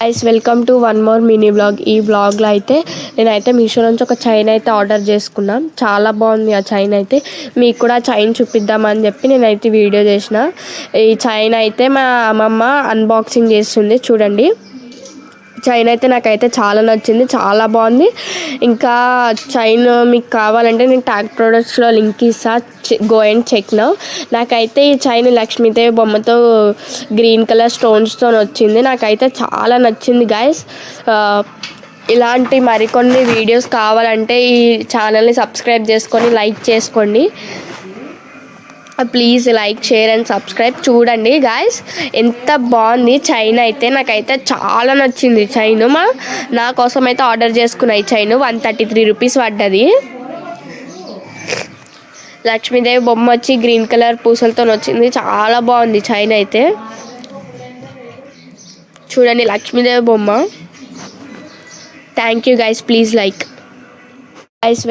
Guys welcome to one more mini blog. ఈ బ్లాగ్లో అయితే నేనైతే మీషో నుంచి ఒక చైన్ అయితే ఆర్డర్ చేసుకున్నాను. చాలా బాగుంది ఆ చైన్ అయితే. మీకు కూడా చైన్ చూపిద్దామని చెప్పి నేనైతే వీడియో చేసిన. ఈ చైన్ అయితే మా అమ్మమ్మ అన్బాక్సింగ్ చేస్తుంది, చూడండి. చైన్ అయితే నాకైతే చాలా నచ్చింది, చాలా బాగుంది. ఇంకా చైన్ మీకు కావాలంటే నేను ట్యాగ్ ప్రొడక్ట్స్లో లింక్ ఇస్తా, గో అండ్ చెక్ నౌ. నాకైతే ఈ చైన్ లక్ష్మీదేవి బొమ్మతో గ్రీన్ కలర్ స్టోన్స్తో వచ్చింది. నాకైతే చాలా నచ్చింది గైస్. ఇలాంటి మరికొన్ని వీడియోస్ కావాలంటే ఈ ఛానల్ని సబ్స్క్రైబ్ చేసుకొని లైక్ చేసుకోండి. Please like, share and subscribe. చూడండి గాయస్, ఎంత బాగుంది చైన్ అయితే. నాకైతే చాలా నచ్చింది చైన్. నా కోసం అయితే ఆర్డర్ చేసుకున్న ఈ చైన్ 133 రూపీస్ పడ్డది. లక్ష్మీదేవి బొమ్మ వచ్చి గ్రీన్ కలర్ పూసలతో వచ్చింది. చాలా బాగుంది చైన్ అయితే. చూడండి లక్ష్మీదేవి బొమ్మ. Thank you guys, please like. Guys